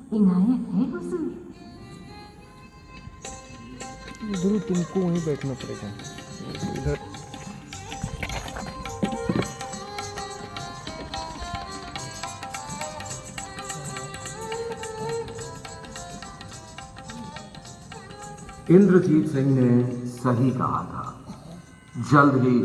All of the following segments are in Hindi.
इनायत है हुजूर। गुरु तुमको वहीं बैठना पड़ेगा इधर। इंद्रजीत सिंह ने सही कहा था। जल्द ही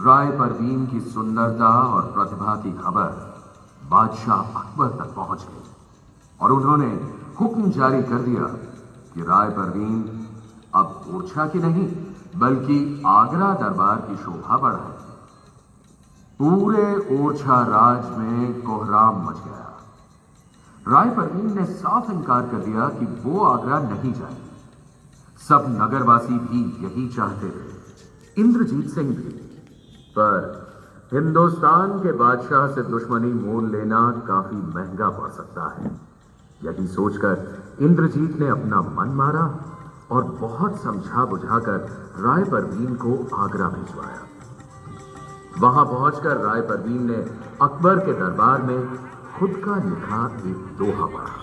राय परवीन की सुंदरता और प्रतिभा की खबर बादशाह अकबर तक पहुंच गई और उन्होंने हुक्म जारी कर दिया कि राय परवीन अब ओरछा की नहीं बल्कि आगरा दरबार की शोभा बढ़ाए। पूरे ओरछा राज में कोहराम मच गया। राय परवीन ने साफ इनकार कर दिया कि वो आगरा नहीं जाएंगे। सब नगरवासी भी यही चाहते थे, इंद्रजीत सिंह भी। पर हिंदुस्तान के बादशाह से दुश्मनी मोल लेना काफी महंगा पड़ सकता है। यही सोचकर इंद्रजीत ने अपना मन मारा और बहुत समझा बुझाकर राय परवीन को आगरा भिजवाया। वहां पहुंचकर राय परवीन ने अकबर के दरबार में खुद का लिखा एक दोहा पढ़ा।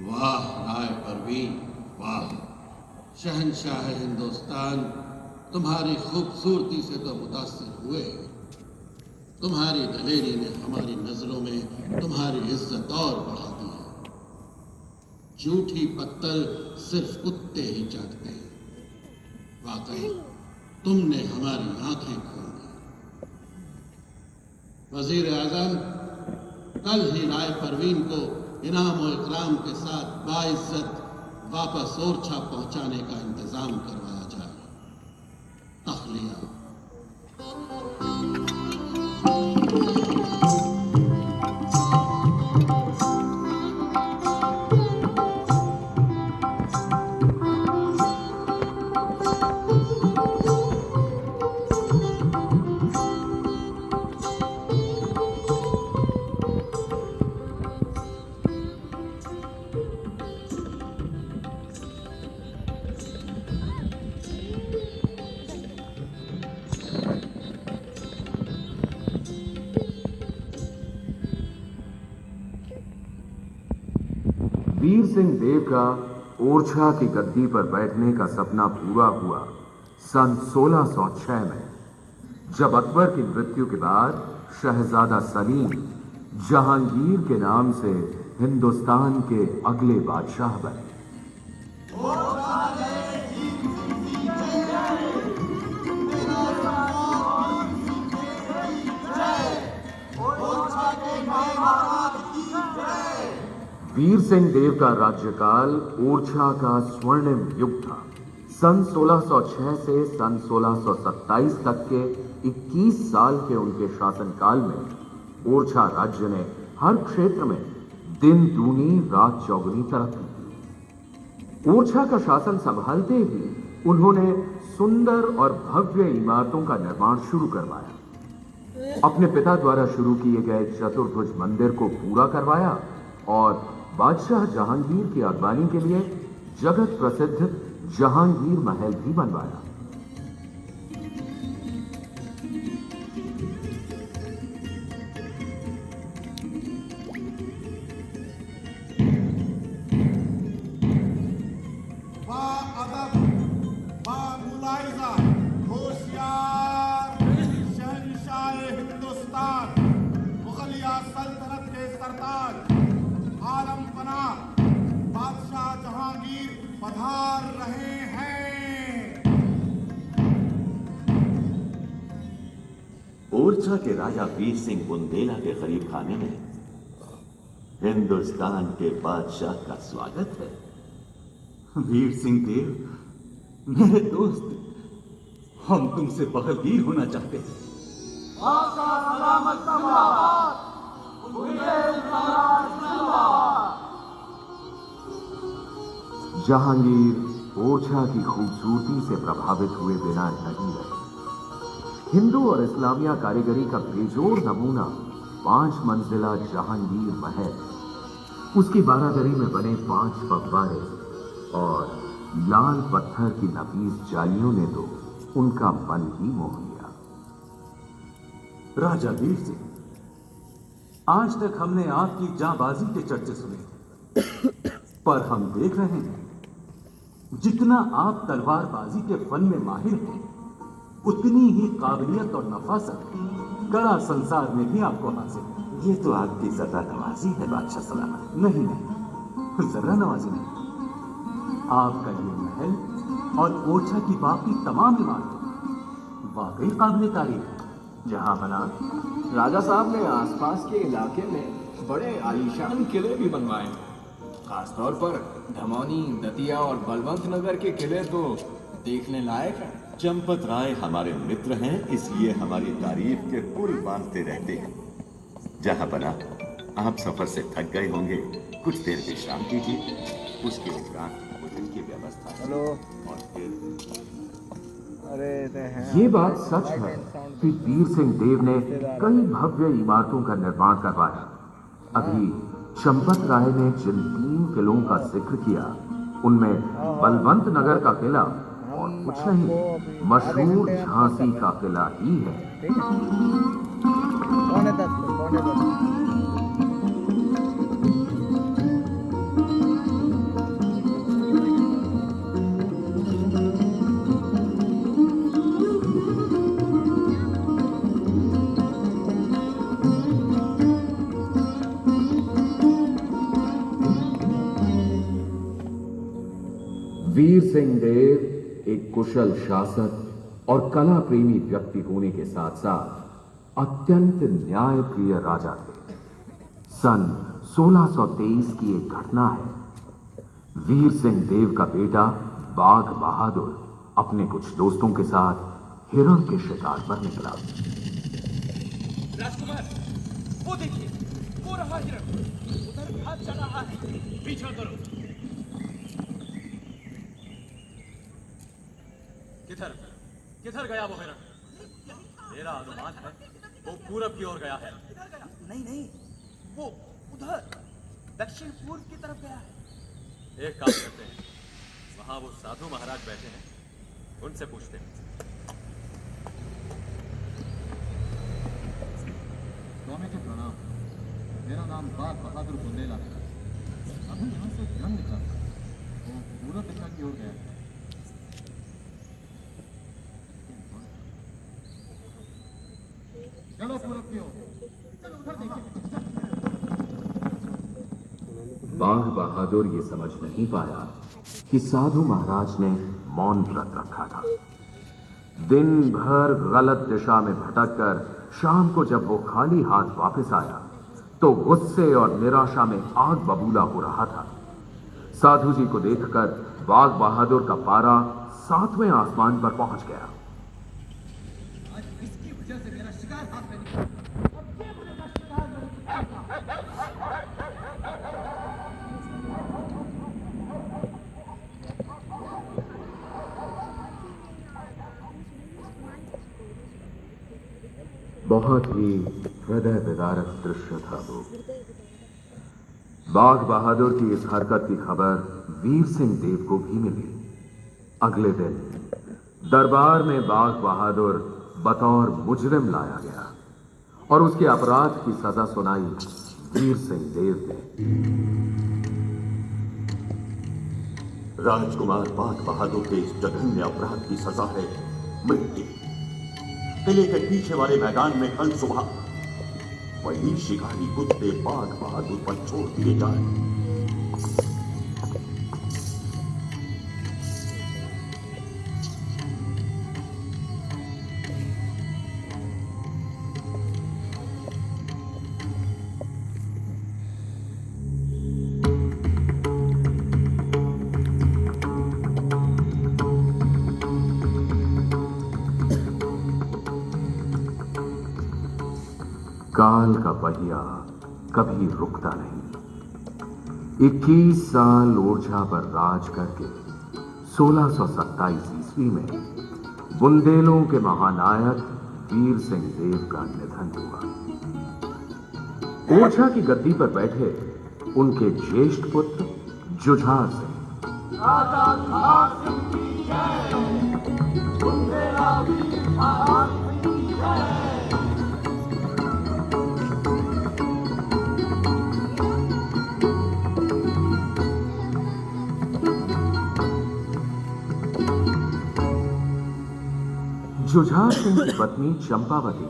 वाह राय परवीन, वाह। शहंशाह हिंदुस्तान तुम्हारी खूबसूरती से तो मुतासिर हुए। तुम्हारी दलेरी ने हमारी नजरों में तुम्हारी इज्जत और बढ़ा दी है। झूठी पत्तल सिर्फ कुत्ते ही चाटते हैं। वाकई तुमने हमारी आंखें खोल दी। वजीर आजम, कल ही राय परवीन को इनाम और इकराम के साथ बाइज्जत वापस ओरछा पहुंचाने का इंतजाम करवाया जाए। तखलिया। वीर सिंह देव का ओरछा की गद्दी पर बैठने का सपना पूरा हुआ सन 1606 में, जब अकबर की मृत्यु के बाद शहजादा सलीम जहांगीर के नाम से हिंदुस्तान के अगले बादशाह बने। वीर सिंह देव का राज्यकाल ओरछा का स्वर्णिम युग था। सन 1606 से सन 1627 तक के 21 साल के उनके शासनकाल में ओरछा राज्य ने हर क्षेत्र में दिन दूनी रात चौगुनी तरक्की की। ओरछा का शासन संभालते ही उन्होंने सुंदर और भव्य इमारतों का निर्माण शुरू करवाया। अपने पिता द्वारा शुरू किए गए चतुर्भुज मंदिर को पूरा करवाया और बादशाह जहांगीर की अगवानी के लिए जगत प्रसिद्ध जहांगीर महल भी बनवाया। शहंशाह हिंदुस्तान, मुगलिया सल्तनत के सरताज आलम पना बादशाह जहांगीर पधार रहे हैं। ओरछा के राजा वीर सिंह बुंदेला के करीब खाने में हिंदुस्तान के बादशाह का स्वागत है। वीर सिंह देव, मेरे दोस्त, हम तुमसे बगलगीर होना चाहते हैं। बादशाह जहांगीर ओरछा की खूबसूरती से प्रभावित हुए बिना नहीं रहे। हिंदू और इस्लामिया कारीगरी का बेजोड़ नमूना 5 मंजिला जहांगीर महल, उसकी बारादरी में बने 5 फव्वारे और लाल पत्थर की नफीस जालियों ने तो उनका मन ही मोह लिया। राजा वीर सिंह, आज तक हमने आपकी जांबाजी के चर्चे सुने, पर हम देख रहे हैं जितना आप तलवारबाजी के फन में माहिर हैं, उतनी ही काबिलियत और नफासत कड़ा संसार में भी आपको हासिल है। ये तो आपकी ज़रा नवाजी है बादशाह सलामत। नहीं नहीं, जरा नवाजी नहीं। आपका ये महल और ओरछा की बाकी तमाम इमारतें वाकई काबिल तारीफ है। जहां बना राजा साहब ने आसपास के इलाके में बड़े आलीशान किले भी बनवाए हैं। खासतौर पर धमौनी, दतिया और बलवंत नगर के किले तो देखने लायक हैं। चंपत राय हमारे मित्र हैं, इसलिए हमारी तारीफ के पुल बांधते रहते हैं। जहां बना आप सफर से थक गए होंगे, कुछ देर विश्राम कीजिए, उसके उपरांत भोजन की व्यवस्था हेलो। और फिर ये बात सच है कि वीर सिंह देव ने कई भव्य इमारतों का निर्माण करवाया। अभी चंपत राय ने जिन 3 किलों का जिक्र किया, उनमें बलवंत नगर का किला और कुछ नहीं, मशहूर झांसी का किला ही है। पौने 10। वीर सिंह देव एक कुशल शासक और कला प्रेमी व्यक्ति होने के साथ साथ अत्यंत न्यायप्रिय राजा थे। सन 1623 की एक घटना है। वीर सिंह देव का बेटा बाघ बहादुर अपने कुछ दोस्तों के साथ हिरण के शिकार पर निकला। राजकुमार, वो देखिए, वो रहा हिरण, उधर भाग चला रहा है, पीछा करो। किधर किधर गया वो हिरण? मेरा अनुमान है वो पूरब की ओर गया है। नहीं नहीं, वो उधर दक्षिण पूर्व की तरफ गया है। एक काम करते हैं, वहां वो साधु महाराज बैठे हैं, उनसे पूछते हैं। स्वामी को प्रणाम। मेरा नाम बाघ बहादुर बुंदेला है। अभी यहाँ से हिरण निकला था, वो पूरब दिशा की ओर गया है। चलो पूरब की ओर, चलो उधर देखिए। बाघ बहादुर ये समझ नहीं पाया कि साधु महाराज ने मौन व्रत रखा था। दिन भर गलत दिशा में भटककर शाम को जब वो खाली हाथ वापस आया तो गुस्से और निराशा में आग बबूला हो रहा था। साधु जी को देखकर बाघ बहादुर का पारा 7वें आसमान पर पहुंच गया। आज इसकी वजह से मेरा शिकार हाथ में निकला। बहुत ही हृदय विदारक दृश्य था वो। बाघ बहादुर की इस हरकत की खबर वीर सिंह देव को भी मिली। अगले दिन दरबार में बाघ बहादुर बतौर मुजरिम लाया गया और उसके अपराध की सजा सुनाई वीर सिंह देव ने। राजकुमार बाघ बहादुर के इस जघन्य अपराध की सजा है मृत्यु। किले के पीछे वाले मैदान में कल सुबह वही शिकारी कुत्ते बाघ बहादुर पर छोड़ दिए जाए। काल का पहिया कभी रुकता नहीं। 21 साल ओरछा पर राज करके 1627 ईस्वी में बुंदेलों के महानायक वीर सिंह देव का निधन हुआ। ओरछा की गद्दी पर बैठे उनके ज्येष्ठ पुत्र जुझार सिंह। जुझार सिंह की पत्नी चंपावती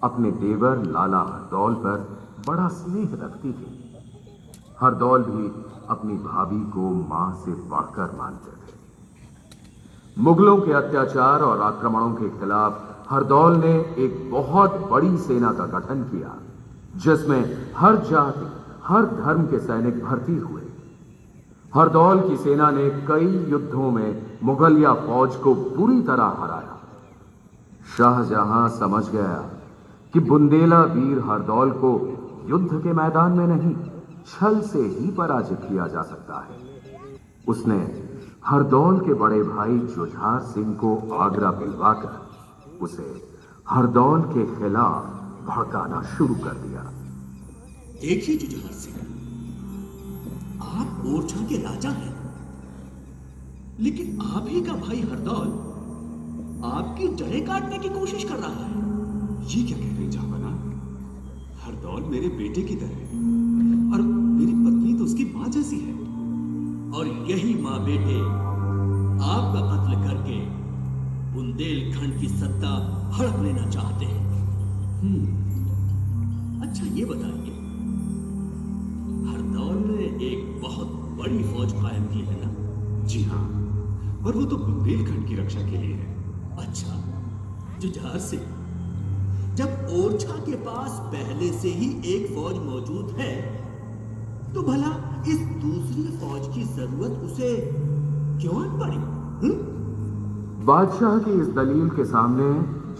अपने देवर लाला हरदौल पर बड़ा स्नेह रखती थी। हरदौल भी अपनी भाभी को मां से बढ़कर मानते थे। मुगलों के अत्याचार और आक्रमणों के खिलाफ हरदौल ने एक बहुत बड़ी सेना का गठन किया, जिसमें हर जाति, हर धर्म के सैनिक भर्ती हुए। हरदौल की सेना ने कई युद्धों में मुगलिया फौज को बुरी तरह हराया। शाहजहां समझ गया कि बुंदेला वीर हरदौल को युद्ध के मैदान में नहीं, छल से ही पराजित किया जा सकता है। उसने हरदौल के बड़े भाई जुझार सिंह को आगरा बुलवाकर उसे हरदौल के खिलाफ भड़काना शुरू कर दिया। देखिए जुझार सिंह, आप ओरछा के राजा हैं, लेकिन आप ही का भाई हरदौल आपकी जड़ें काटने की कोशिश कर रहा है। ये क्या कह रहे हैं जहांपना? हरदौल मेरे बेटे की तरह है और मेरी पत्नी तो उसकी मां जैसी है। और यही मां बेटे आपका कत्ल करके बुंदेलखंड की सत्ता हड़प लेना चाहते हैं। अच्छा ये बताइए, हरदौल ने एक बहुत बड़ी फौज कायम की है ना? जी हाँ, और वो तो बुंदेलखंड की रक्षा के लिए है। अच्छा जुझार सिंह, जब ओरछा के पास पहले से ही एक फौज मौजूद है, तो भला इस दूसरी फौज की जरूरत उसे क्यों न पड़ी? बादशाह की इस दलील के सामने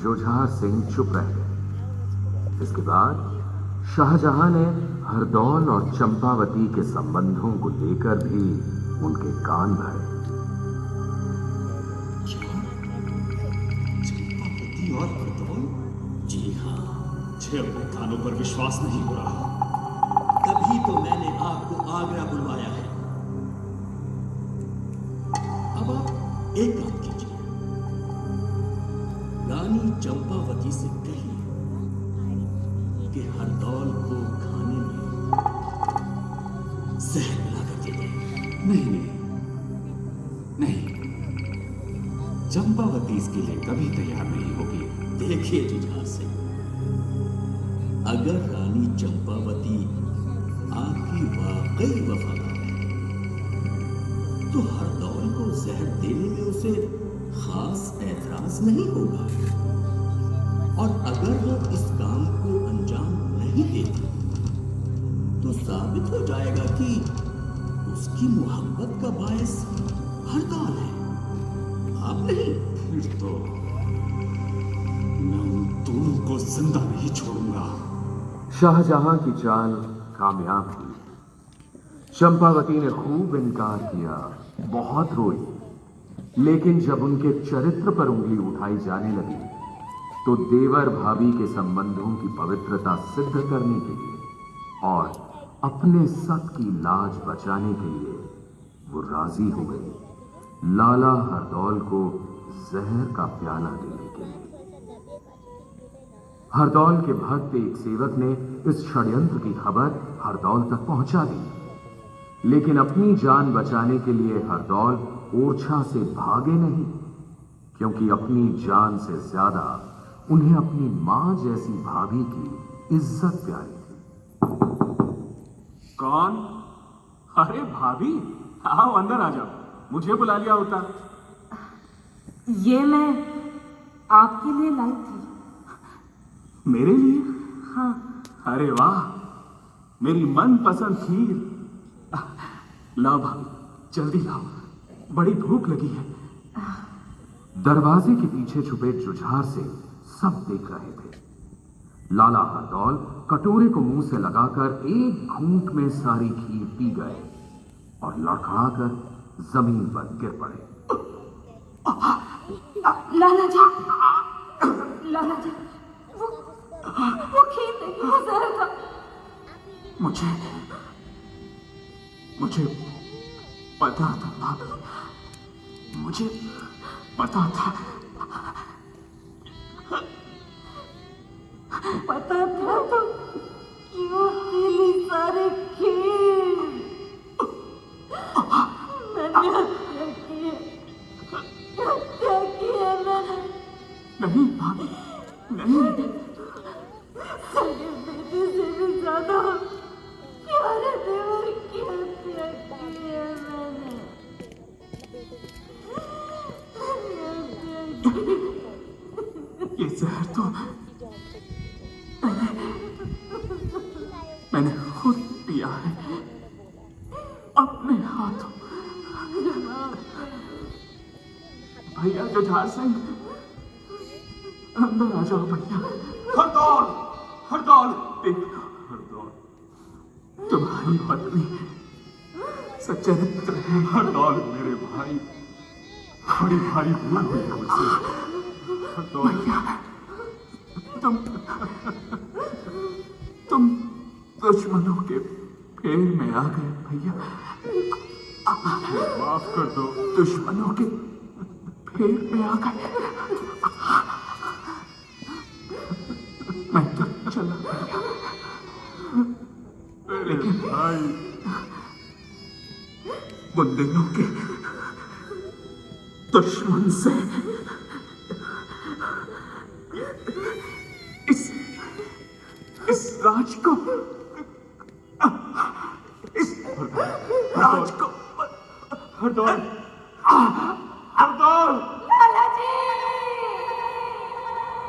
जुझार सिंह चुप रह गए। इसके बाद शाहजहां ने हरदौल और चंपावती के संबंधों को लेकर भी उनके कान भरे। चंपावती और हरदौल? जी हाँ, मुझे अपने कानों पर विश्वास नहीं हो रहा। तभी तो मैंने आपको आगरा बुलवाया है। अब आप एक काम कीजिए, रानी चंपावती से कहिए कि हरदौल को खाने में जहर मिलाकर दे दे। नहीं, चंपावती इसके लिए कभी तैयार नहीं होगी। देखिए जुझार सिंह, अगर रानी चंपावती आपकी वाकई वफादार है, तो हरदौल को जहर देने में उसे खास ऐतराज नहीं होगा। और अगर वो इस काम को अंजाम नहीं देती, तो साबित हो जाएगा कि उसकी मोहब्बत का बायस हरदौल है, आप नहीं। फिर तो मैं उन दोनों को जिंदा नहीं छोड़ूंगा। शाहजहां की चाल कामयाब हुई। चंपावती ने खूब इनकार किया, बहुत रोई, लेकिन जब उनके चरित्र पर उंगली उठाई जाने लगी, तो देवर भाभी के संबंधों की पवित्रता सिद्ध करने के लिए और अपने सत की लाज बचाने के लिए वो राजी हो गई लाला हरदौल को जहर का प्याला देने के लिए। हरदौल के भक्त एक सेवक ने इस षड्यंत्र की खबर हरदौल तक पहुंचा दी, लेकिन अपनी जान बचाने के लिए हरदौल ओरछा से भागे नहीं, क्योंकि अपनी जान से ज्यादा उन्हें अपनी मां जैसी भाभी की इज्जत प्यारी थी। कौन? अरे भाभी, आओ अंदर आ जाओ, मुझे बुला लिया होता। ये मैं आपके लिए लाई थी। मेरे लिए? हाँ। अरे वाह, मेरी मनपसंद खीर। लाओ भाभी, जल्दी लाओ, बड़ी भूख लगी है। दरवाजे के पीछे छुपे जुझार से सब देख रहे थे। लाला हरदौल कटोरे को मुंह से लगाकर एक घूंट में सारी खीर पी गए और लड़खड़ाकर जमीन पर गिर पड़े। लाला जी, वो खीर नहीं, वो जहर था। मुझे पता था भाभी, मुझे पता था। पता था तो क्यों पीली सारी खीर? मैंने हत्या की है मैंने। नहीं भाभी, नहीं। सगे बेटे से भी ज्यादा प्यारे देवर की हत्या की है मैंने। ये जहर तो मैंने खुद पिया है अपने हाथों। भैया जुझार सिंह, अंदर आ जाओ भैया। हरदौल तुम्हारी पत्नी सच्चरित्र है। हरदौल मेरे भाई, बड़ी भाई भूल हुई मुझसे। हरदौल भैया, तुम दुश्मनों के फेर में आ गए भैया। माफ कर दो। दुश्मनों के फेर में आ गए। मैं तो चला भैया, लेकिन भाई बुंदेलों के दुश्मन से इस राज को हरदौल, हरदौल,